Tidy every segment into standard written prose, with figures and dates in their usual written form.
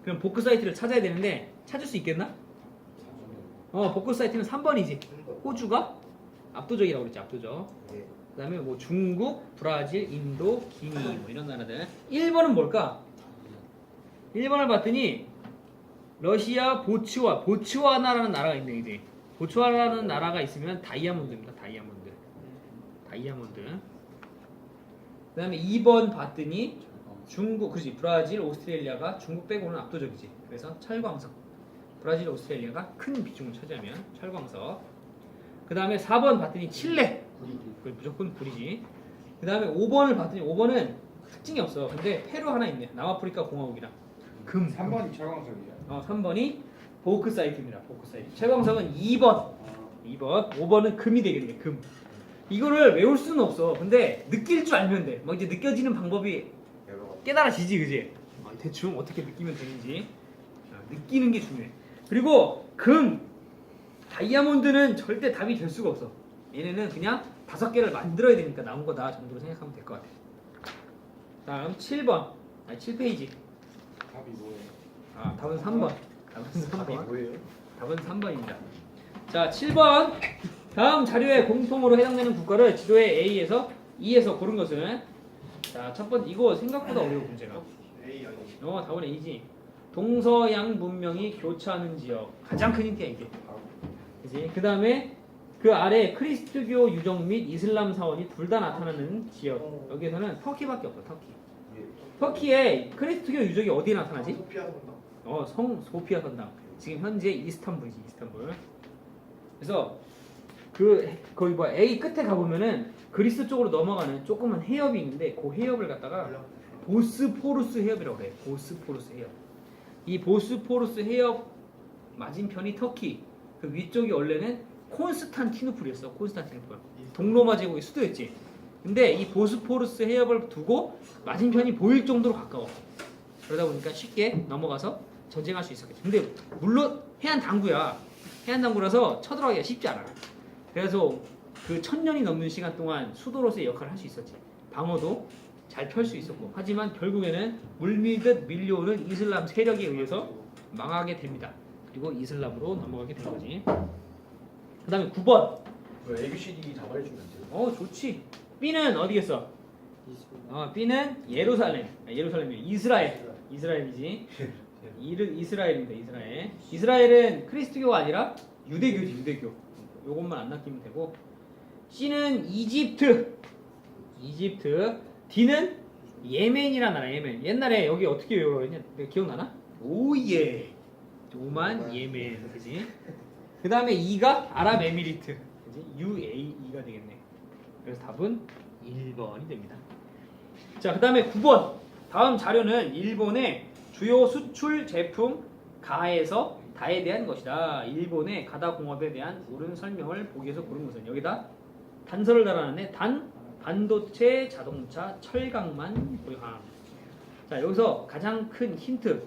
그럼 보크 사이트를 찾아야 되는데 찾을 수 있겠나? 보크 사이트는 3번이지. 호주가 압도적이라고 그랬지. 압도적. 네. 그 다음에 뭐 중국, 브라질, 인도, 기니 뭐 이런 나라들. 1번은 뭘까? 1번을 봤더니 러시아, 보츠와나라는 나라가 있네. 이제 보츠와나라는 나라가 있으면 다이아몬드입니다. 다이아몬드. 그 다음에 2번 봤더니 중국, 그렇지. 브라질, 오스트레일리아가 중국 빼고는 압도적이지. 그래서 철광석. 브라질, 오스트레일리아가 큰 비중을 차지하면 철광석. 그 다음에 4번 봤더니 칠레. 그건 무조건 불이지. 그 다음에 5번을 봤더니 5번은 특징이 없어. 근데 페루 하나 있네. 남아프리카 공화국이랑 금. 3번이 철광석이야. 3번이 보크 사이트입니다. 보크 사이트. 철광석은 2번. 5번은 금이 되겠네. 금. 이거를 외울 수는 없어. 근데 느낄 줄 알면 돼. 뭐 이제 느껴지는 방법이 깨달아지지, 그지? 대충 어떻게 느끼면 되는지 느끼는 게 중요해. 그리고 금, 다이아몬드는 절대 답이 될 수가 없어. 얘네는 그냥 5개를 만들어야 되니까 나온 거다 정도로 생각하면 될 것 같아. 다음 7번, 7페이지. 답이 뭐예요? 답은 3번. 답이 뭐예요? 답은 3번입니다. 자, 7번. 다음 자료에 공통으로 해당되는 국가를 지도의 A에서 E에서 고른 것은, 자, 첫 번째, 이거 생각보다 어려워 문제가. A 아니지. 답은 A지. 동서양 문명이 교차하는 지역. 가장 큰 힌트야 이게. 그지? 그 다음에 그 아래 크리스트교 유적 및 이슬람 사원이 둘 다 나타나는 지역. 여기에서는 터키밖에 없어. 터키. 터키에 크리스트교 유적이 어디에 나타나지? 소피아 성당. 성 소피아 성당. 지금 현재 이스탄불이지. 이스탄불. 그래서 거기 A 끝에 가보면은 그리스 쪽으로 넘어가는 조그만 해협이 있는데 그 해협을 갖다가 보스포루스 해협이라고 그래. 보스포루스 해협. 이 보스포루스 해협 맞은편이 터키. 그 위쪽이 원래는 콘스탄티누플이었어. 콘스탄티누플. 동로마 제국의 수도였지. 근데 이 보스포루스 해협을 두고 맞은편이 보일 정도로 가까워. 그러다 보니까 쉽게 넘어가서 전쟁할 수 있었겠지. 근데 물론 해안 당구야. 해안 당구라서 쳐들어가기가 쉽지 않아. 그래서 그 1000년이 넘는 시간 동안 수도로서의 역할을 할 수 있었지. 방어도 잘 펼 수 있었고. 하지만 결국에는 물밀듯 밀려오는 이슬람 세력에 의해서 망하게 됩니다. 그리고 이슬람으로 넘어가게 된 거지. 그 다음에 9번. ABCD 다 말해주면 안 돼요? 좋지. B는 어디겠어? B는 예루살렘. 예루살렘이 이스라엘이지. 이스라엘입니다. 이스라엘. 이스라엘은 크리스트교가 아니라 유대교지. 유대교. 요것만 안 낚이면 되고. C는 이집트. D는 예멘이라는 나라. 예멘. 옛날에 여기 어떻게 외워했냐? 내가 기억나나? 오예. 오만 예멘. 그지? 그 다음에 E가 아랍에미리트. 그지? UAE가 되겠네. 그래서 답은 1번이 됩니다. 자, 그 다음에 9번. 다음 자료는 일본의 주요 수출 제품 가에서 다에 대한 것이다. 일본의 가다 공업에 대한 옳은 설명을 보기 위해서 고른 것은 여기다 단서를 달아놨네. 반도체, 자동차, 철강만 고려함. 자, 여기서 가장 큰 힌트.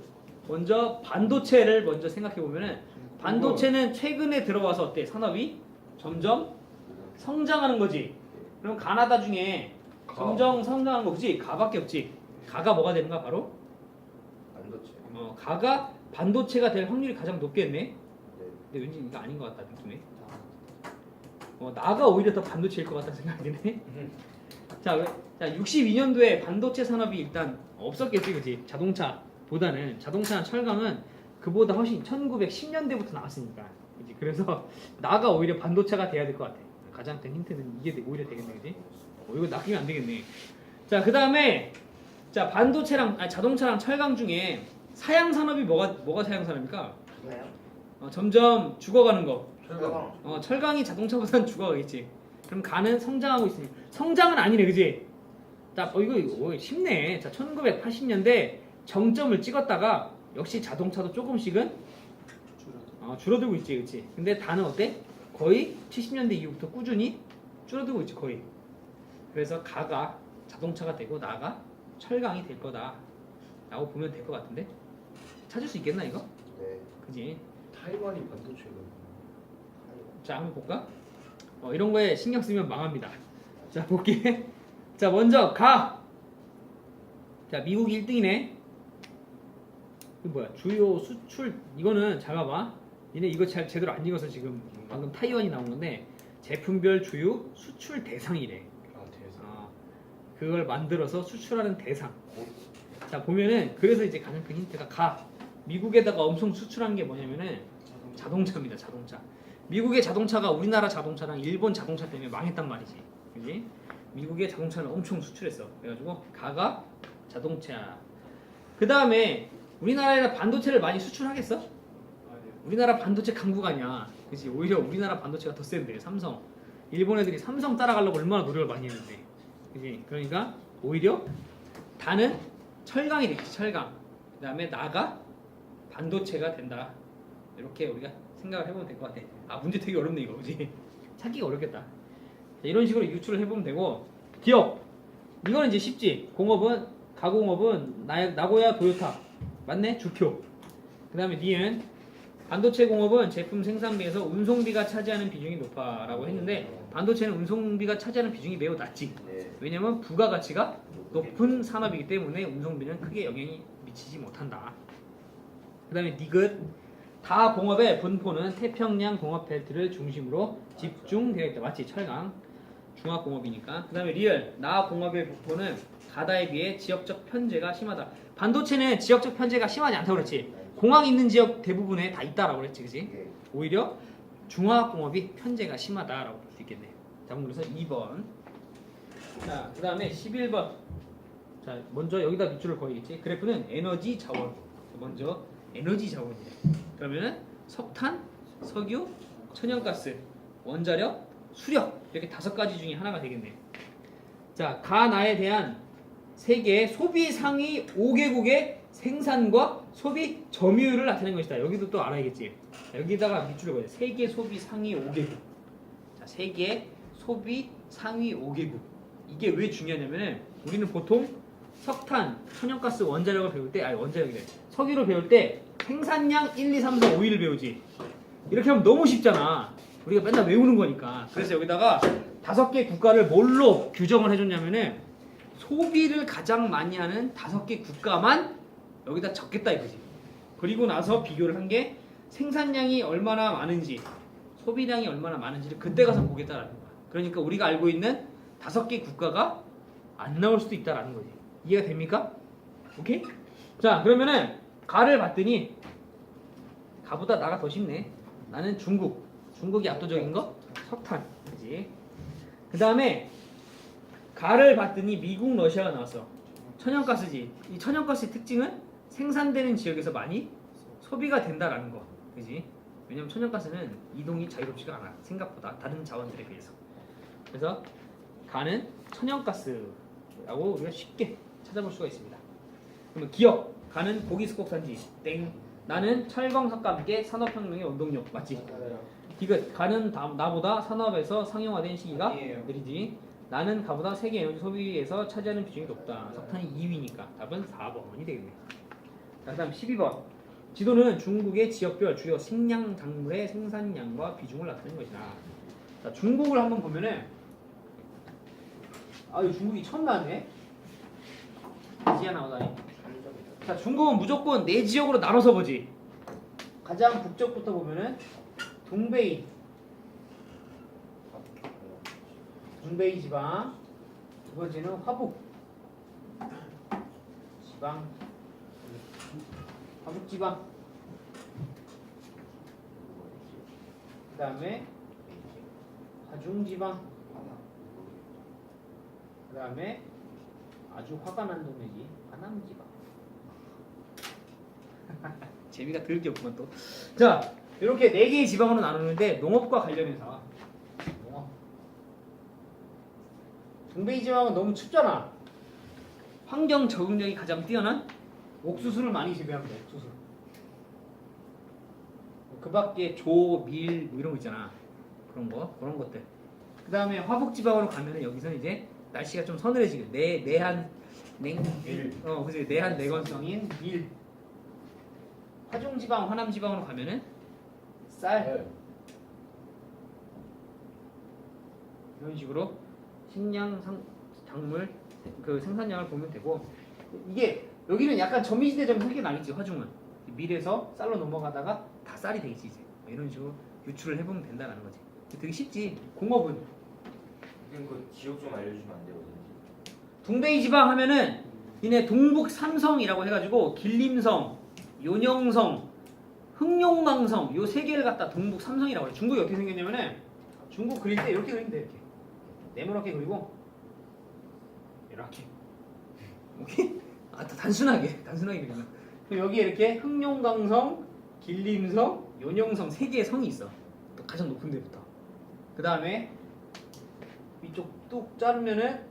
먼저 반도체를 먼저 생각해 보면은 반도체는 최근에 들어와서 어때? 산업이 점점 성장하는 거지. 그럼 가나다 중에 점점 성장하는 거 그지? 가밖에 없지. 가가 뭐가 되는가 바로? 반도체. 가가 반도체가 될 확률이 가장 높겠네. 근데 왠지 이거 아닌 것 같다 느낌에. 나가 오히려 더 반도체일 것 같다는 생각이 드네. 자, 62년도에 반도체 산업이 일단 없었겠지, 그지? 자동차보다는 자동차나 철강은 그보다 훨씬 1910년대부터 나왔으니까, 그지? 그래서 나가 오히려 반도체가 돼야 될 것 같아. 가장 큰 힌트는 이게 오히려 되겠네, 그지? 이거 낚이면 안 되겠네. 자, 그 다음에 자동차랑 철강 중에 사양 산업이 뭐가 사양 산업입니까? 점점 죽어가는 거. 철강이 자동차보다는 죽어가겠지. 그럼 가는 성장하고 있으니 성장은 아니네, 그지? 자, 이거 쉽네. 자, 1980년대 정점을 찍었다가 역시 자동차도 조금씩은 줄어들고 있지, 그렇지? 근데 다는 어때? 거의 70년대 이후부터 꾸준히 줄어들고 있지, 거의. 그래서 가가 자동차가 되고 나가 철강이 될 거다라고 보면 될 것 같은데 찾을 수 있겠나 이거? 네. 그지? 타이완이 반도체가. 자, 한번 볼까? 이런 거에 신경 쓰면 망합니다. 자, 볼게. 자, 먼저 가. 자, 미국이 1등이네. 그 뭐야 주요 수출 이거는 잘 봐봐. 얘네 이거 제대로 안 읽어서 지금 방금 타이완이 나온 건데 제품별 주요 수출 대상이래. 아 대상. 그걸 만들어서 수출하는 대상. 자 보면은 그래서 이제 가장 큰 힌트가 미국에다가 엄청 수출한 게 뭐냐면은 자동차입니다. 자동차. 미국의 자동차가 우리나라 자동차랑 일본 자동차 때문에 망했단 말이지. 그지? 미국의 자동차를 엄청 수출했어. 그래가지고 가가 자동차. 그 다음에 우리나라에다 반도체를 많이 수출하겠어? 우리나라 반도체 강국 아니야. 그지? 오히려 우리나라 반도체가 더 센데 삼성. 일본 애들이 삼성 따라가려고 얼마나 노력을 많이 했는데. 그지? 그러니까 오히려 다는 철강이 되겠지. 철강. 그 다음에 나가 반도체가 된다. 이렇게 우리가 생각을 해보면 될 것 같아. 문제 되게 어렵네 이거. 그지? 찾기가 어렵겠다. 자, 이런 식으로 유출을 해보면 되고 기업. 이거는 이제 쉽지. 공업은 가공업은 나고야 도요타. 맞네? 주표. 그 다음에 니은 반도체 공업은 제품 생산비에서 운송비가 차지하는 비중이 높아라고 했는데 반도체는 운송비가 차지하는 비중이 매우 낮지. 네. 왜냐면 부가가치가 높은 산업이기 때문에 운송비는 크게 영향이 미치지 못한다. 그 다음에 니귿 다 공업의 분포는 태평양 공업벨트를 중심으로 집중되어 있다. 맞지? 철강 중화공업이니까. 그 다음에 리얼 나 공업의 분포는 가다에 비해 지역적 편제가 심하다. 반도체는 지역적 편제가 심하지 않다고 그랬지. 공항 있는 지역 대부분에 다 있다라고 그랬지. 그지? 네. 오히려 중화공업이 편제가 심하다라고 볼 수 있겠네. 자, 그래서 2번. 자, 그 다음에 11번. 자, 먼저 여기다 밑줄을 그어야겠지. 그래프는 에너지 자원. 먼저 에너지 자원이래. 그러면은 석탄, 석유, 천연가스, 원자력, 수력 이렇게 5가지 중에 하나가 되겠네. 자, 가나에 대한 세계 소비 상위 5개국의 생산과 소비 점유율을 나타낸 것이다. 여기도 또 알아야겠지. 자, 여기다가 밑줄을 그어야 돼. 세계 소비 상위 5개국. 자, 세계 소비 상위 5개국. 이게 왜 중요하냐면은 우리는 보통 석탄, 천연가스, 원자력을 배울 때 원자력이래. 석유를 배울 때 생산량 1, 2, 3, 4, 5위를 배우지. 이렇게 하면 너무 쉽잖아. 우리가 맨날 외우는 거니까. 그래서 여기다가 5개 국가를 뭘로 규정을 해줬냐면은 소비를 가장 많이 하는 5개 국가만 여기다 적겠다 이거지. 그리고 나서 비교를 한 게 생산량이 얼마나 많은지 소비량이 얼마나 많은지를 그때 가서 보겠다라는 거야. 그러니까 우리가 알고 있는 5개 국가가 안 나올 수도 있다라는 거지. 이해가 됩니까? 오케이? 자, 그러면은 가를 봤더니 가보다 나가 더 쉽네. 나는 중국이 압도적인 거? 석탄. 그지? 그 다음에 가를 봤더니 미국, 러시아가 나왔어. 천연가스지. 이 천연가스의 특징은 생산되는 지역에서 많이 소비가 된다라는 거. 그지? 왜냐면 천연가스는 이동이 자유롭지가 않아. 생각보다 다른 자원들에 비해서. 그래서 가는 천연가스라고 우리가 쉽게 찾아볼 수가 있습니다. 그러면 기업. 가는 고기 수곡산지. 땡. 나는 철광석과 함께 산업혁명의 원동력. 맞지? 디귿. 가는 나보다 산업에서 상용화된 시기가 아니에요. 느리지. 나는 가보다 세계 에너지 소비에서 차지하는 비중이 높다. 석탄이 2위니까 답은 4번이 되겠네. 자, 그 다음 12번. 지도는 중국의 지역별 주요 식량 작물의 생산량과 비중을 나타내는 것이다. 자, 중국을 한번 보면은 이거 중국이 처음 나왔네. 아시아 나오다니. 자, 중국은 무조건 4지역으로 나눠서 보지. 가장 북쪽부터 보면은 동베이 지방, 두 번째는 화북 지방, 그 다음에 하중 지방, 그 다음에 아주 화가 난 동네지 하남 지방. 재미가 들 게 없구만 또. 자, 이렇게 4개의 지방으로 나누는데 농업과 관련해서 동베이 지방은 너무 춥잖아. 환경 적응력이 가장 뛰어난 옥수수를 많이 재배합니다. 옥수수. 그 밖에 조, 밀 뭐 이런 거 있잖아. 그런 것들. 그 다음에 화북 지방으로 가면은 여기서는 이제 날씨가 좀 서늘해지게 그지 내한 내건성인 밀. 화중 지방, 화남 지방으로 가면은 쌀. 이런 식으로 식량 작물 그 생산량을 보면 되고 이게 여기는 약간 저미지대적 성격이 나겠지. 화중은 밀에서 쌀로 넘어가다가 다 쌀이 되겠지 이제. 뭐 이런 식으로 유출을 해보면 된다는 거지. 되게 쉽지. 공업은 선생님 그 지역 좀 알려주면 안 돼요? 동베이 지방 하면은 이네 동북 삼성이라고 해가지고 길림성, 요녕성, 흑룡강성 요 세 개를 갖다 동북 삼성이라고 해요. 중국이 어떻게 생겼냐면은 중국 그릴 때 이렇게 그리면 돼. 이렇게 네모나게 그리고 이렇게 오케이? 아, 단순하게 그리면 그럼 여기에 이렇게 흑룡강성, 길림성, 요녕성 세 개의 성이 있어. 또 가장 높은 데부터. 그 다음에 위쪽 뚝 자르면은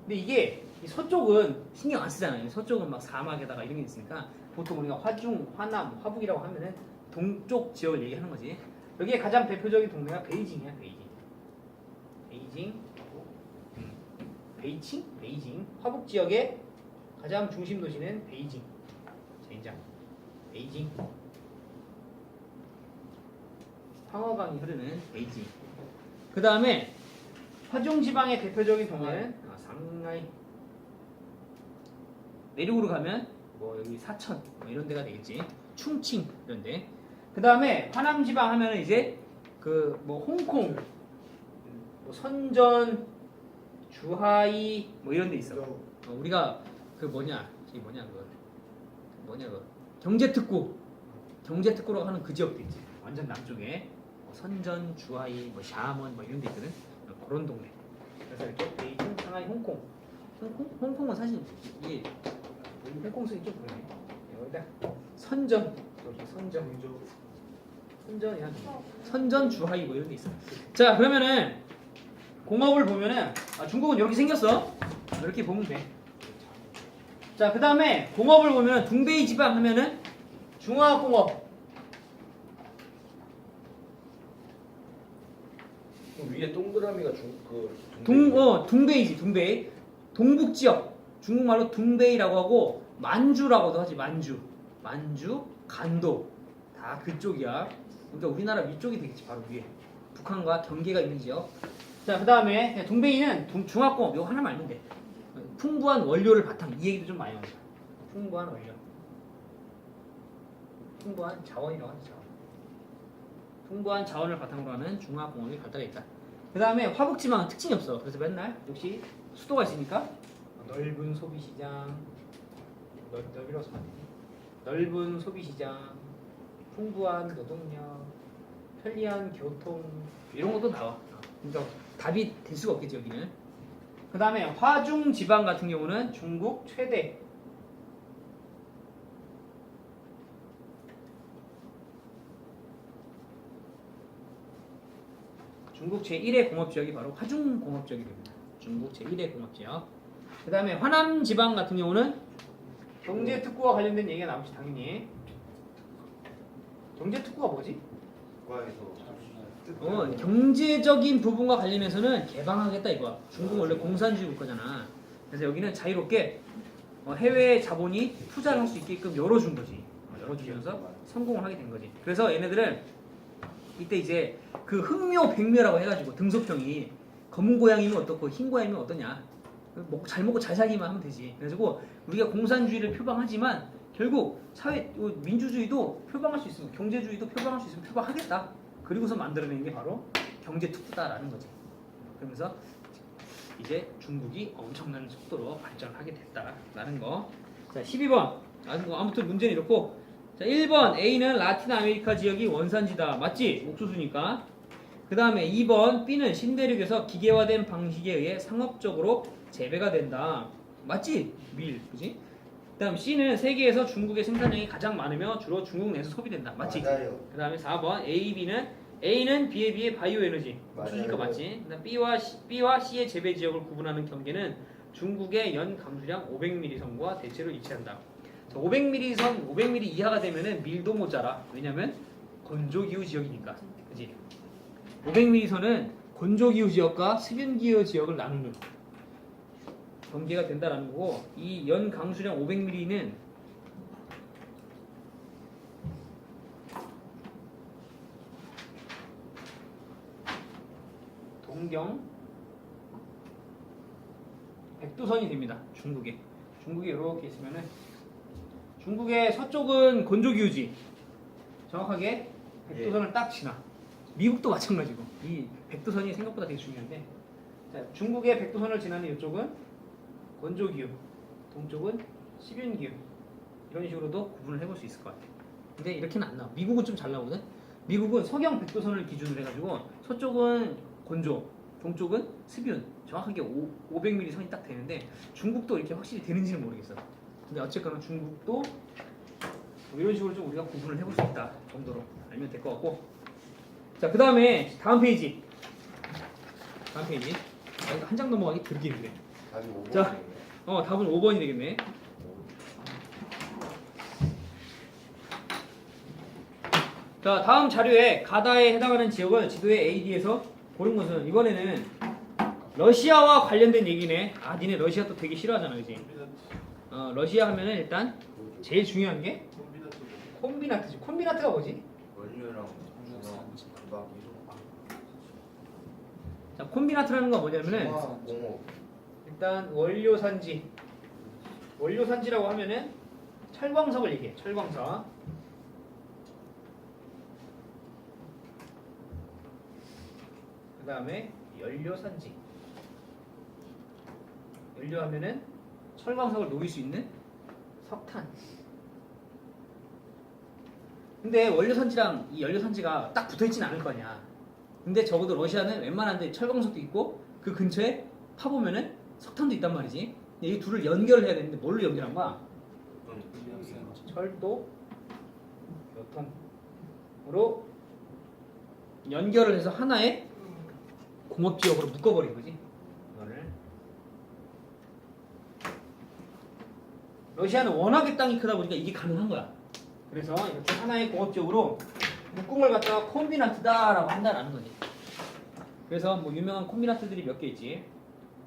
근데 이게 이 서쪽은 신경 안 쓰잖아요. 서쪽은 막 사막에다가 이런 게 있으니까 보통 우리가 화중, 화남, 화북이라고 하면은 동쪽 지역을 얘기하는 거지. 여기에 가장 대표적인 동네가 베이징이야. 베이징. 화북 지역의 가장 중심 도시는 베이징. 젠장. 베이징. 황허강이 흐르는 베이징. 그 다음에 화중 지방의 대표적인 동네는 상하이. 내륙으로 가면 뭐 여기 사천 뭐 이런 데가 되겠지. 충칭 이런 데. 그 다음에 화남 지방 하면은 이제 그 뭐 홍콩, 뭐 선전, 주하이 뭐 이런 데 있어. 우리가 그 경제특구라고 하는 그 지역도 있지. 완전 남쪽에 뭐 선전, 주하이, 뭐 샤먼 뭐 이런 데 있거든. 그런 동네. 그래서 이렇게 베이징, 상하이, 홍콩은 사실 이게 홍콩 쓰기 좀 그러네. 여기다 선전, 주하이 뭐 이런 데 있어. 자, 그러면은 공업을 보면은 중국은 이렇게 생겼어. 이렇게 보면 돼. 자, 그 다음에 공업을 보면 동베이 지방 하면은 중화공업. 위에 동그라미가 동베이지. 동북 지역. 중국말로 동베이라고 하고 만주라고도 하지. 만주, 간도 다 그쪽이야. 그러니까 우리나라 위쪽이 되겠지. 바로 위에. 북한과 경계가 있는 지역. 자, 그 다음에 동베이는 중화공업. 이거 하나만 알면 돼. 풍부한 원료를 바탕. 이 얘기도 좀 많이 나옵니다. 풍부한 원료. 풍부한 자원이라고 하죠. 풍부한 자원을 바탕으로 하는 중화공업이 발달해 있다. 그 다음에 화북지방은 특징이 없어. 그래서 맨날 역시 수도가 있으니까 넓은 소비시장, 넓은 소비시장, 풍부한 노동력, 편리한 교통 이런 것도 나와. 그러니까 답이 될 수가 없겠지 여기는. 그 다음에 화중 지방 같은 경우는 중국 최대 중국 제1의 공업지역이 바로 화중 공업지역이 됩니다. 중국 제1의 공업지역. 그 다음에 화남 지방 같은 경우는 경제특구와 관련된 얘기가 나오지 당연히. 경제특구가 뭐지? 경제적인 부분과 관련해서는 개방하겠다 이거야. 중국은 원래 공산주의 국가잖아. 그래서 여기는 자유롭게 해외 자본이 투자를 할 수 있게끔 열어준 거지. 열어주면서 성공을 하게 된 거지. 그래서 얘네들은 이때 이제 그 흑묘 백묘라고 해가지고 등소평이 검은 고양이면 어떻고 흰 고양이면 어떠냐. 잘 먹고 잘 살기만 하면 되지. 그래가지고 우리가 공산주의를 표방하지만 결국 사회 민주주의도 표방할 수 있으면 경제주의도 표방할 수 있으면 표방하겠다. 그리고서 만들어낸 게 바로 경제특구다라는 거지. 그러면서 이제 중국이 엄청난 속도로 발전하게 됐다라는 거. 자, 12번. 아무튼 문제는 이렇고. 자, 1번 A는 라틴 아메리카 지역이 원산지다. 맞지? 옥수수니까. 그 다음에 2번 B는 신대륙에서 기계화된 방식에 의해 상업적으로 재배가 된다. 맞지? 밀. 그지? 그 다음 C는 세계에서 중국의 생산량이 가장 많으며 주로 중국 내에서 소비된다. 맞지? 맞아요. 그 다음에 4번 A는 B에 비해 바이오 에너지. 옥수수니까 맞지? 그다음 B와 C의 재배 지역을 구분하는 경계는 중국의 연 감수량 500ml 선과 대체로 일치한다. 500ml 이하가 되면은 밀도 모자라. 왜냐면 건조기후 지역이니까. 그지? 500ml 선은 건조기후 지역과 습연기후 지역을 나누는 경계가 된다라는 거고, 이 연 강수량 500ml는 동경 백두선이 됩니다. 중국에 이렇게 있으면은 중국의 서쪽은 건조기후지. 정확하게 백두선을 딱 지나. 미국도 마찬가지고. 이 백두선이 생각보다 되게 중요한데. 자, 중국의 백두선을 지나는 이쪽은 건조기후, 동쪽은 시뷴기후. 이런 식으로도 구분을 해볼 수 있을 것 같아. 근데 이렇게는 안 나와. 미국은 좀 잘 나오거든. 미국은 서경 백두선을 기준으로 해가지고 서쪽은 건조, 동쪽은 습윤. 정확하게 500mm 선이 딱 되는데 중국도 이렇게 확실히 되는지는 모르겠어. 근데 어쨌거나 중국도 뭐 이런 식으로 좀 우리가 구분을 해볼 수 있다 정도로 알면 될 것 같고. 자, 그 다음에 다음 페이지. 다음 페이지. 이거 한 장 넘어가기 그렇게 힘들네. 답이 5번. 자. 답은 5번이 되겠네. 자, 다음 자료에 가다에 해당하는 지역을 지도의 AD에서 고른 것은 이번에는 러시아와 관련된 얘기네. 아, 니네 러시아 또 되게 싫어하잖아, 그지? 러시아 하면은 일단 제일 중요한 게 콤비나트지. 콤비나트가 뭐지? 원료랑 금방 자, 콤비나트라는 건 뭐냐면은 공업. 일단 원료 산지. 원료 산지라고 하면은 철광석을 얘기해. 철광석. 그 다음에 연료 산지. 연료하면은 철광석을 녹일 수 있는 석탄. 근데 원료 산지랑 이 연료 산지가 딱 붙어 있지는 않을 거 아니야. 근데 적어도 러시아는 웬만한 데 철광석도 있고 그 근처에 파보면은 석탄도 있단 말이지. 근데 이 둘을 연결을 해야 되는데 뭘로 연결한 거야? 철도, 교통으로 연결을 해서 하나의 공업지역으로 묶어버린 거지. 이거를. 러시아는 워낙에 땅이 크다 보니까 이게 가능한 거야. 그래서 이렇게 하나의 공업지역으로 묶은 걸 갖다가 콤비나트다라고 한다는 거지. 그래서 뭐 유명한 콤비나트들이 몇 개 있지.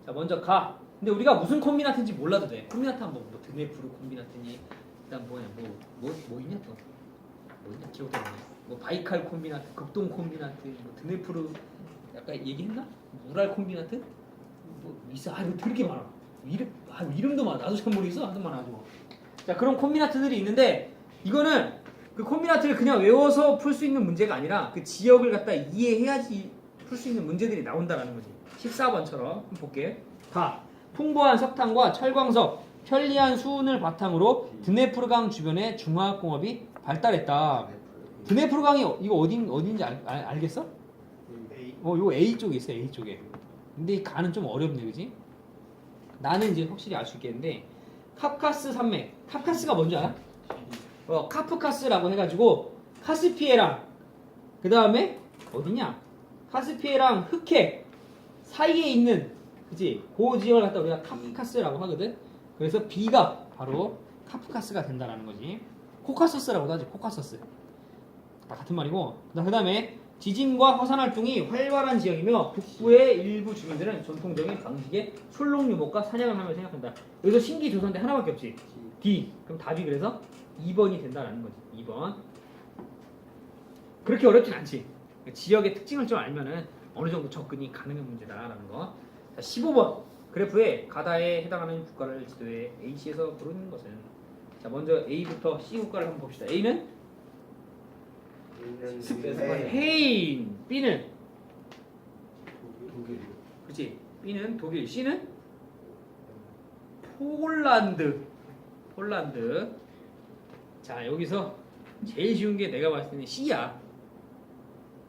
자, 먼저 가. 근데 우리가 무슨 콤비나트인지 몰라도 돼. 콤비나트 하면 뭐 드네프르 콤비나트니, 일단 뭐냐, 뭐 있냐 또. 뭐 있냐 기억도 안 나. 뭐 바이칼 콤비나트, 급동 콤비나트, 뭐 드네프르 아까 얘기했나? 우랄 콤비나트? 뭐 있어. 아, 이거 되게 많아. 이름도 많아. 나도 잘 모르겠어. 하도 많아가지고. 자, 그런 콤비나트들이 있는데 이거는 그 콤비나트를 그냥 외워서 풀 수 있는 문제가 아니라 그 지역을 갖다 이해해야지 풀 수 있는 문제들이 나온다라는 거지. 14번처럼 한번 볼게. 가. 풍부한 석탄과 철광석, 편리한 수은을 바탕으로 드네프르강 주변의 중화학공업이 발달했다. 드네프르강이 이거 어딘지 알겠어? 이거 A 쪽에 있어. A 쪽에. 근데 이 가는 좀 어렵네, 그지? 나는 이제 확실히 알 수 있겠는데 카프카스 산맥. 카프카스가 뭔지 알아? 카프카스라고 해가지고 카스피해랑 그 다음에 어디냐? 카스피해랑 흑해 사이에 있는, 그치? 그 지역을 갖다 우리가 카프카스라고 하거든. 그래서 B가 바로 카프카스가 된다라는 거지. 코카서스라고도 하지. 코카서스. 다 같은 말이고. 그 다음에 지진과 화산 활동이 활발한 지역이며 북부의 일부 주민들은 전통적인 방식의 술록 유목과 사냥을 하며 생각한다. 여기서 신기 조선대 하나밖에 없지. D. 그럼 답이 그래서 2번이 된다라는 거지. 2번. 그렇게 어렵진 않지. 지역의 특징을 좀 알면은 어느 정도 접근이 가능한 문제다라는 거. 자, 15번. 그래프에 가다에 해당하는 국가를 지도에 H에서 고르는 것은. 자, 먼저 A부터 C 국가를 한번 봅시다. A는 스페인. B는 독일. 그렇지. B는 독일. C는 폴란드. 자, 여기서 제일 쉬운 게 내가 봤을 때는 C야.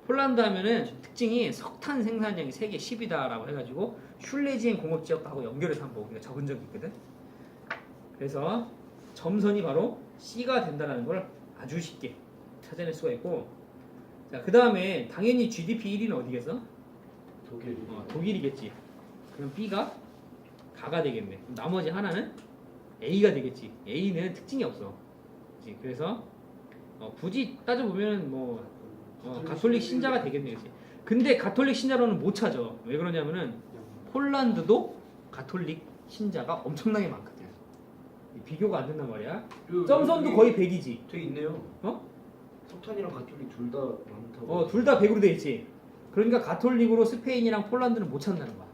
폴란드 하면은 특징이 석탄 생산량이 세계 10위다라고 해가지고 슐레지엔 공업지역하고 연결해서 한번 우리가 적은 적이 있거든. 그래서 점선이 바로 C가 된다는 걸 아주 쉽게 찾아낼 수가 있고. 자, 그 다음에 당연히 GDP 1위는 어디겠어? 독일. 독일이겠지. 그럼 B가 가가 되겠네. 그럼 나머지 하나는 A가 되겠지. A는 특징이 없어. 그치? 그래서 굳이 따져보면 가톨릭 신자가 되겠네. 그치? 근데 가톨릭 신자로는 못 찾아. 왜 그러냐면은 폴란드도 가톨릭 신자가 엄청나게 많거든. 비교가 안 된단 말이야. 점선도 거의 100이지. 돼 있네요. 석탄이랑 가톨릭 둘 다 많다고. 둘 다 100으로 돼 있지. 그러니까 가톨릭으로 스페인이랑 폴란드는 못 찾는다는 거야.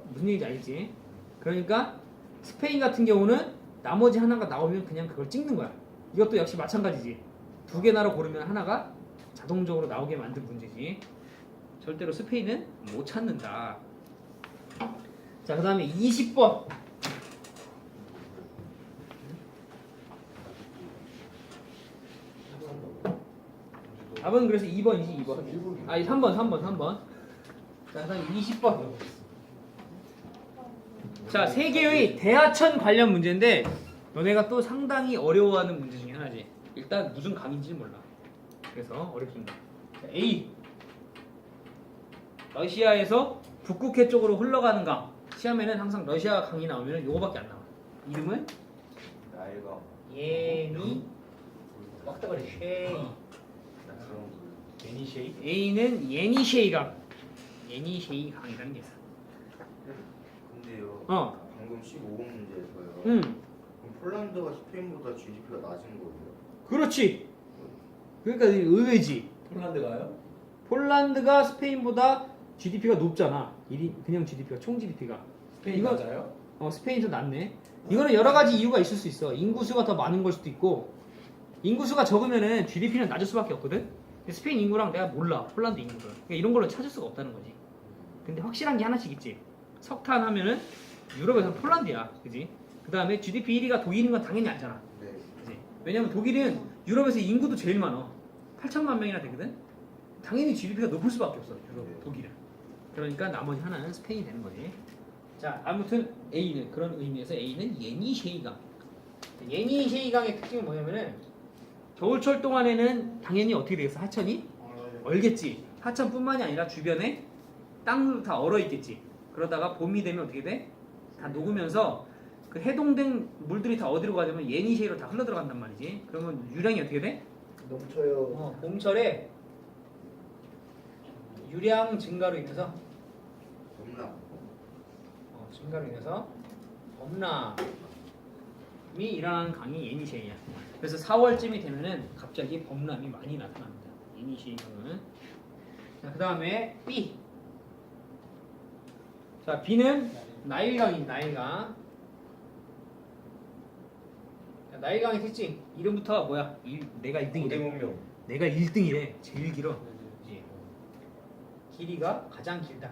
무슨 얘기인지 알지? 그러니까 스페인 같은 경우는 나머지 하나가 나오면 그냥 그걸 찍는 거야. 이것도 역시 마찬가지지. 두 개나로 고르면 하나가 자동적으로 나오게 만든 문제지. 절대로 스페인은 못 찾는다. 자, 그 다음에 20번. 답은 그래서 2번이지, 2번. 아니, 3번. 자, 그 다음에 20번. 자, 세계의 대하천 관련 문제인데 너네가 또 상당히 어려워하는 문제 중에 하나지. 일단 무슨 강인지 몰라. 그래서 어렵습니다. 자, A. 러시아에서 북극해 쪽으로 흘러가는 강. 시험에는 항상 러시아 강이 나오면 요거밖에 안 나와. 이름은 나일강. 예니 꽉다가리 쉐이. 애니쉐이? A는 예니쉐이 강. 예니쉐이 강이라는 게 있어. 근데요. 어. 방금 15번 문제에서요. 그럼 폴란드가 스페인보다 GDP가 낮은 거예요. 그렇지. 그러니까 의외지. 폴란드가요? 폴란드가 스페인보다 GDP가 높잖아. 그냥 GDP가 총 GDP가. 스페인 이거- 맞아요? 스페인이 더 낫네. 이거는 여러 가지 이유가 있을 수 있어. 인구수가 더 많은 걸 수도 있고, 인구수가 적으면은 GDP는 낮을 수밖에 없거든. 근데 스페인 인구랑 내가 몰라. 폴란드 인구를. 그러니까 이런 걸로 찾을 수가 없다는 거지. 근데 확실한 게 하나씩 있지. 석탄 하면은 유럽에서는 폴란드야, 그지? 그 다음에 GDP 1위가 독일인 건 당연히 알잖아. 네. 그지? 왜냐면 독일은 유럽에서 인구도 제일 많아. 8천만 명이나 되거든. 당연히 GDP가 높을 수밖에 없어. 유럽, 독일은. 그러니까 나머지 하나는 스페인이 되는 거지. 자, 아무튼 A는 그런 의미에서 A는 예니쉐이강. 예니쉐이강의 특징은 뭐냐면은 겨울철 동안에는 당연히 어떻게 되겠어? 하천이 얼겠지. 하천뿐만이 아니라 주변에 땅도 다 얼어 있겠지. 그러다가 봄이 되면 어떻게 돼? 다 녹으면서 그 해동된 물들이 다 어디로 가냐면 예니쉐이로 다 흘러 들어간단 말이지. 그러면 유량이 어떻게 돼? 넘쳐요. 봄철에 유량 증가로 인해서 증가로 인해서 범람이 일어나는 강이 예니쉐이야. 그래서 4월쯤이 되면은 갑자기 범람이 많이 나타납니다. 예니쉐이 강은. 자, 그 다음에 B. 자, B는 나일강이 나일강. 자, 나일강의 특징. 이름부터 뭐야? 내가 1등이래. 고대문명. 내가 1등이래. 제일 길어. 그지? 길이가 가장 길다.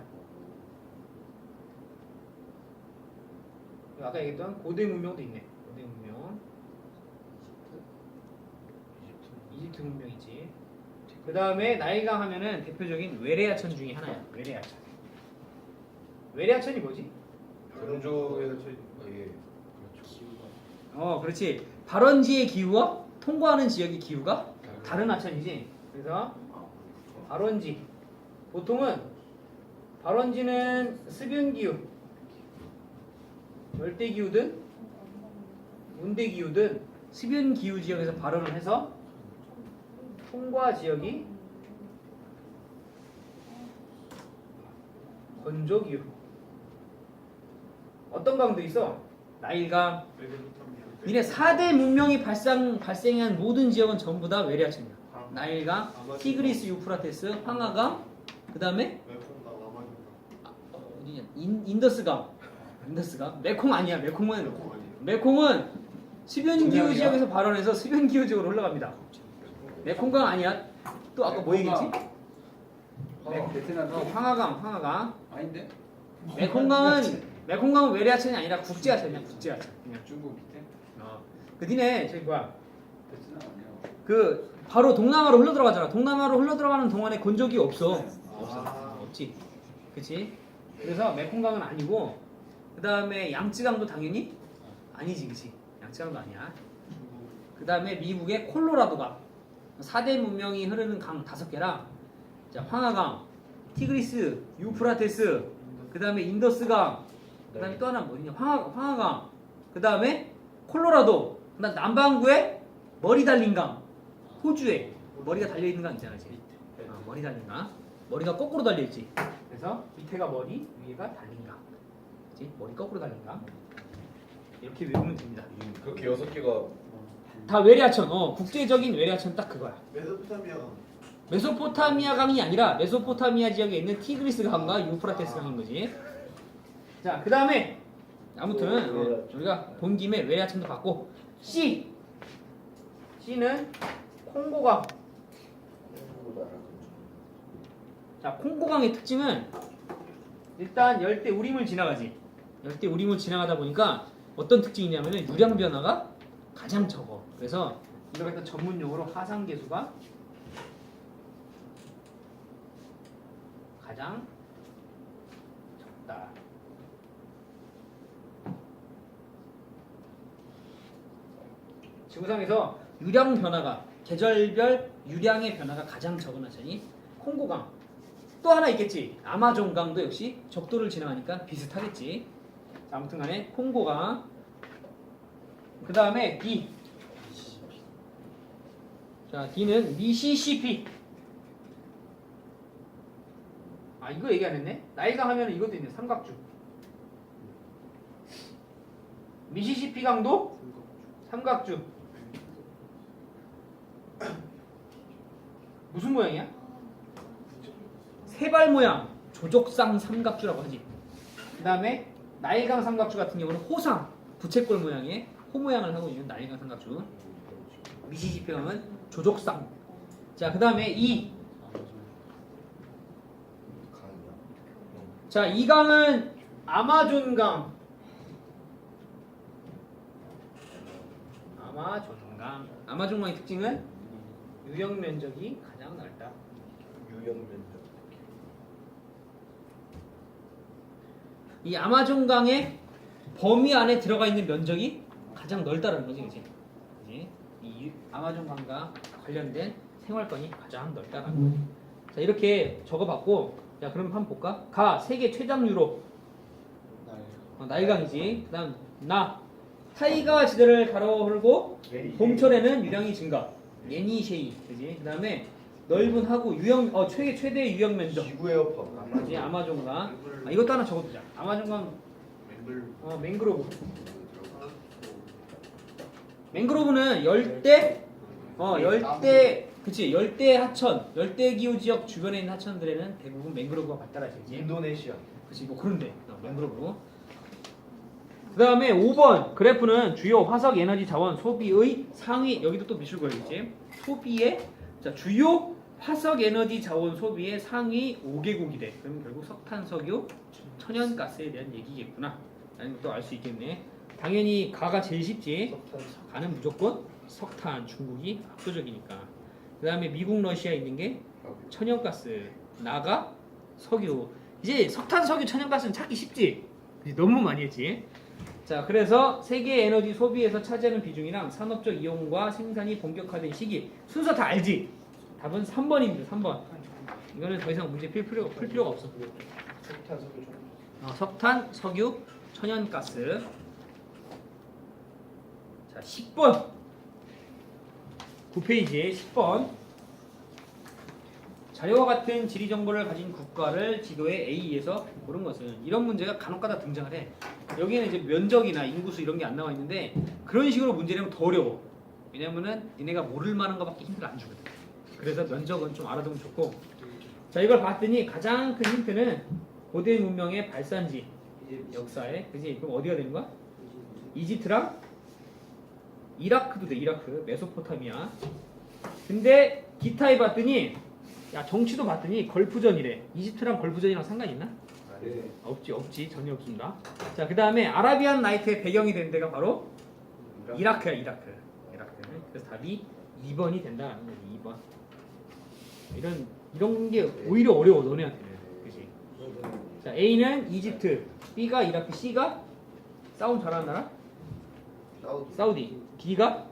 아까 얘기했던 고대 문명도 있네. 고대 문명. 이집트 문명이지. 그 다음에 나일강 하면은 대표적인 외래하천 중에 하나야. 외래하천. 외래하천이 뭐지? 원조에서 예. 그렇죠. 그렇지. 발원지의 기후와 통과하는 지역의 기후가 다른 하천이지. 그래서 발원지. 보통은 발원지는 습윤 기후, 열대 기후든 온대 기후든 습윤 기후 지역에서 발원을 해서 통과 지역이 건조 기후. 어떤 강도 있어? 나일강. 니네 4대 문명이 발생한 모든 지역은 전부 다 외래하천이야. 나일강, 티그리스 유프라테스, 황하강, 그 다음에 인더스강. 메콩 아니야. 메콩은 습연 기후 지역에서 발원해서 습연 기후 지역으로 흘러갑니다. 메콩강 아니야. 또 아까 뭐 얘기했지? 베트남. 황하강. 아닌데? 메콩강은 외래하천이 아니라 국제하천이야. 국제하천. 그냥. 중국 밑에? 그 니네 저기 뭐야? 베트남 아니야. 그 바로 동남아로 흘러 들어가잖아. 동남아로 흘러 들어가는 동안에 건조기 없어. 없지. 그치? 그래서 메콩강은 아니고, 그 다음에 양쯔강도 당연히 아니지. 그치? 양쯔강도 아니야. 그 다음에 미국의 콜로라도강. 4대 문명이 흐르는 강 5개랑, 자, 황하강, 티그리스, 유프라테스, 그 다음에 인더스강, 그 다음에 또 하나 뭐냐? 황하강, 그 다음에 콜로라도, 그 다음 남반구에 머리 달린 강. 호주에 머리가 달려있는 강 있잖아. 머리 달린 강. 머리가 거꾸로 달려있지. 그래서 밑에가 머리, 위에가 달린 강. 그치? 머리 거꾸로 달린 강. 이렇게 외우면 됩니다. 그렇게 6개가 다 외래하천. 국제적인 외래하천 딱 그거야. 메소포타미아가 메소포타미아 강이 아니라 메소포타미아 지역에 있는 티그리스 강과 유프라테스 강인 거지. 자, 그 다음에 아무튼 우리가 본 김에 외래아침도 봤고 C는 콩고강. 자, 콩고강의 특징은 일단 열대 우림을 지나가지. 열대 우림을 지나가다 보니까 어떤 특징이냐면은 유량 변화가 가장 적어. 그래서 우리가 일단 전문 용어로 하상계수가 가장 적다. 지구상에서 유량 변화가 계절별 유량의 변화가 가장 적은 하천이 콩고강. 또 하나 있겠지. 아마존강도 역시 적도를 지나가니까 비슷하겠지. 자, 아무튼간에 콩고강. 그 다음에 D. 자, D는 미시시피. 아, 이거 얘기 안 했네. 나일강 하면 이것도 있네. 삼각주. 미시시피 강도 삼각주. 무슨 모양이야? 세발 모양 조족상 삼각주라고 하지. 그 다음에 나일강 삼각주 같은 경우는 호상 부채꼴 모양의 호 모양을 하고 있는 나일강 삼각주. 미시시피강은 조족상. 자, 그 다음에 이. 자, 이 강은 아마존강. 아마존강의 특징은 유형 면적이 가장 넓다. 유형 면적. 이 아마존강의 범위 안에 들어가 있는 면적이 가장 넓다라는 거지, 그지? 이 아마존강과 관련된 생활권이 가장 넓다라는 거지. 자, 이렇게 적어봤고, 자, 그럼 한번 볼까? 가 세계 최장유로 나일강이지. 그다음 나 타이가 지대를 가로 흐르고 봄철에는 유량이 증가. 예니쉐이, 그지? 그다음에 넓은 하구 유형 최대 유형 면적. 지구의 여파. 그지? 아마존강. 이것도 하나 적어두자. 아마존강 맹그로브. 맹그로브는 열대 그치, 열대 하천, 열대 기후 지역 주변에 있는 하천들에는 대부분 맹그로브가 발달하지. 인도네시아. 그치, 뭐 그런데 맹그로브. 그 다음에 5번 그래프는 주요 화석 에너지 자원 소비의 상위. 여기도 또 미술 거야겠지. 소비의 주요 화석 에너지 자원 소비의 상위 5개국이래. 그럼 결국 석탄, 석유, 천연가스에 대한 얘기겠구나 라는 것도 알 수 있겠네. 당연히 가가 제일 쉽지. 가는 무조건 석탄, 중국이 압도적이니까. 그 다음에 미국, 러시아 있는 게 천연가스, 나가 석유. 이제 석탄, 석유, 천연가스는 찾기 쉽지. 너무 많이 했지. 자, 그래서 세계 에너지 소비에서 차지하는 비중이랑 산업적 이용과 생산이 본격화된 시기 순서 다 알지? 답은 3번입니다. 3번. 이거는 더 이상 문제 풀 필요가 없어. 석탄, 석유, 천연가스. 자, 10번. 9페이지에 10번. 자료와 같은 지리 정보를 가진 국가를 지도에 A에서 고른 것은. 이런 문제가 간혹가다 등장을 해. 여기는 이제 면적이나 인구수 이런 게 안 나와 있는데 그런 식으로 문제를 하면 더 어려워. 왜냐면은 니네가 모를 만한 거밖에 힌트를 안 주거든. 그래서 면적은 좀 알아두면 좋고. 자, 이걸 봤더니 가장 큰 힌트는 고대 문명의 발산지 역사에. 그지? 그럼 어디가 되는 거야? 이집트랑 이라크도 돼. 이라크, 메소포타미아. 근데 기타에 봤더니 야, 정치도 봤더니 걸프전이래. 이집트랑 걸프전이랑 상관이 있나? 네. 없지. 전혀 없습니다. 자, 그 다음에 아라비안 나이트의 배경이 된 데가 바로 이라크야. 이라크. 그래서 답이 2번이 된다는 거지. 2번. 이런 게 오히려 어려워 너네한테는. 그치? 자, A는 이집트, B가 이라크, C가 싸움 잘하는 나라? 사우디. D가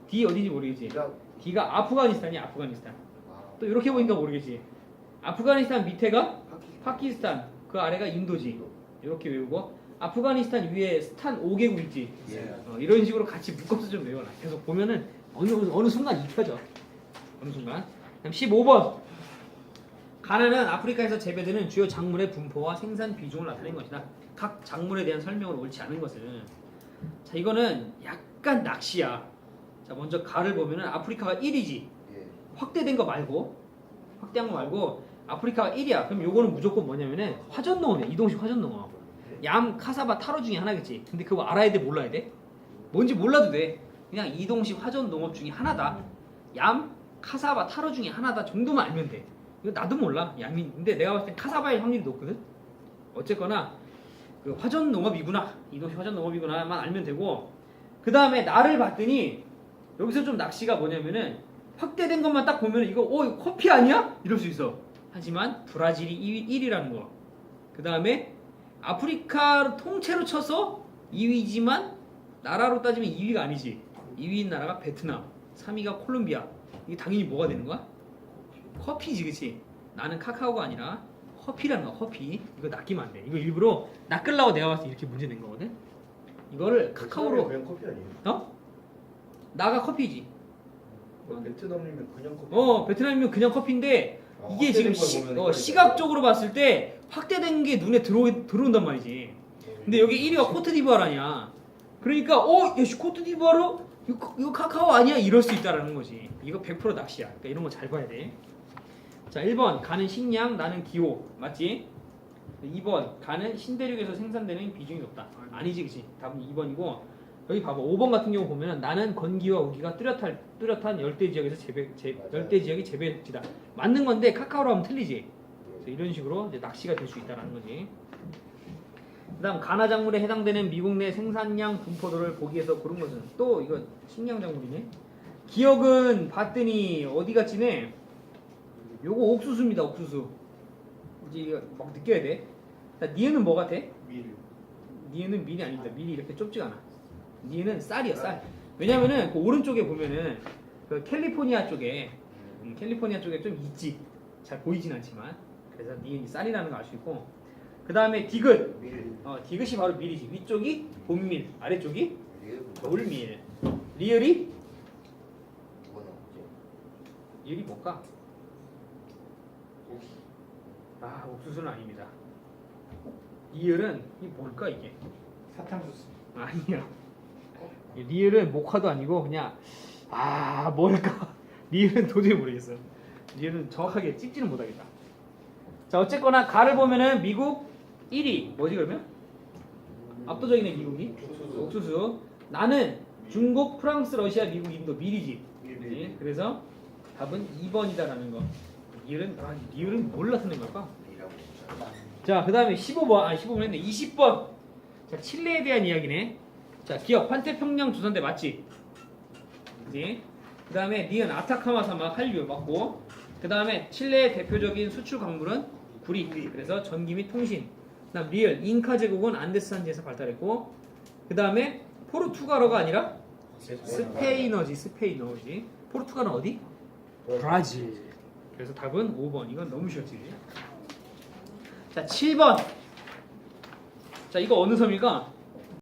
D 어디인지 모르겠지. D가 아프가니스탄이야. 아프가니스탄. 또 이렇게 보니까 모르겠지. 아프가니스탄 밑에가 파키스탄, 그 아래가 인도지. 이렇게 외우고 아프가니스탄 위에 스탄 5개국 있지. 이런 식으로 같이 묶어서 좀 외워라. 계속 보면은 어느 순간 익혀져. 어느 순간. 그다음 15번. 가나는 아프리카에서 재배되는 주요 작물의 분포와 생산 비중을 나타낸 것이다. 각 작물에 대한 설명을 옳지 않은 것은. 자, 이거는 약간 낚시야. 자, 먼저 가를 보면은 아프리카가 1이지. 확대된 거 말고, 확대한 거 말고 아프리카가 1이야. 그럼 요거는 무조건 뭐냐면은 화전농어네. 이동식 화전농어. 얌, 카사바, 타로 중에 하나겠지. 근데 그거 알아야 돼, 몰라야 돼? 뭔지 몰라도 돼. 그냥 이동식 화전 농업 중에 하나다. 얌, 카사바, 타로 중에 하나다 정도만 알면 돼. 이거 나도 몰라. 얌이. 근데 내가 봤을 땐 카사바의 확률이 높거든. 어쨌거나 그 화전 농업이구나. 이동식 화전 농업이구나만 알면 되고. 그 다음에 나를 봤더니 여기서 좀 낚시가 뭐냐면은 확대된 것만 딱 보면 이거 이거 커피 아니야? 이럴 수 있어. 하지만 브라질이 1위라는 거. 그 다음에 아프리카 통째로 쳐서 2위지만 나라로 따지면 2위가 아니지. 2위인 나라가 베트남, 3위가 콜롬비아. 이게 당연히 뭐가 되는 거야? 커피지, 그치? 나는 카카오가 아니라 커피라는 거야, 커피. 이거 낚이면 안 돼. 이거 일부러 낚으려고 내가 봤을 때 이렇게 문제 낸 거거든? 이거를 카카오로, 그냥 커피 아니에요? 어? 나가 커피지. 베트남이면 그냥 커피. 베트남이면 그냥 커피인데 아, 이게 지금 확대된 걸 보면 시각적으로 봤을 때 확대된 게 눈에 들어온단 말이지. 근데 여기 1위가 코트디부아르 아니야. 그러니까 야씨 코트디부아르 이거 카카오 아니야? 이럴 수 있다라는 거지. 이거 100% 낚시야. 그러니까 이런 거 잘 봐야 돼. 자, 1번 가는 식량, 나는 기호. 맞지? 2번 가는 신대륙에서 생산되는 비중이 높다. 아니지, 그치? 답은 2번이고 여기 봐봐. 5번 같은 경우 보면은 나는 건기와 우기가 뚜렷한 열대 지역에서 열대 지역이 재배지다. 맞는 건데 카카오로 하면 틀리지. 그래서 이런 식으로 이제 낚시가 될 수 있다는 거지. 그다음 가나 작물에 해당되는 미국 내 생산량 분포도를 보기에서 고른 것은 또 이거 식량 작물이네. 기억은 봤더니 어디 갔지네. 요거 옥수수입니다. 옥수수. 이제 이거 막 느껴야 돼. 자, 니은은 뭐 같아? 밀. 니은은 밀이 아닙니다. 밀이 이렇게 좁지가 않아. 니은은 쌀이야, 쌀. 왜냐면은 그 오른쪽에 보면은 그 캘리포니아 쪽에 좀 있지. 잘 보이진 않지만. 그래서 니은이 쌀이라는 거 알 수 있고. 그 다음에 디귿. 밀. 디귿이 바로 밀이지. 위쪽이 봄밀, 아래쪽이 밀. 겨울밀. 리을이? 뭐가 나왔지? 리을이 뭘까? 옥수수는 아닙니다. 리을은 이게 뭘까 이게? 사탕수수. 아니야. 리을은 목화도 아니고 그냥 뭘까? 리을은 도저히 모르겠어. 리을은 정확하게 찍지는 못하겠다. 자, 어쨌거나 가를 보면은 미국 1위 뭐지 그러면? 압도적이네 미국이. 옥수수. 나는 중국, 프랑스, 러시아, 미국, 인도, 밀이지. 그치? 그래서 답은 2번이다라는 거. 리을은 뭘 나타낸 걸까? 밀이라고 자, 그 다음에 15번, 15번 했네. 20번. 자, 칠레에 대한 이야기네. 자, 기억, 환태평양 조선대 맞지? 그지? 그 다음에 니은 아타카마 사막 한류 맞고, 그 다음에 칠레의 대표적인 수출 광물은 구리. 그래서 전기 및 통신. 그 다음 리을, 잉카 제국은 안데스 산지에서 발달했고, 그 다음에 포르투갈어가 아니라 스페인어지. 포르투갈은 어디? 브라질. 그래서 답은 5번. 이건 너무 쉬웠지. 자, 7번. 자, 이거 어느 섬일까?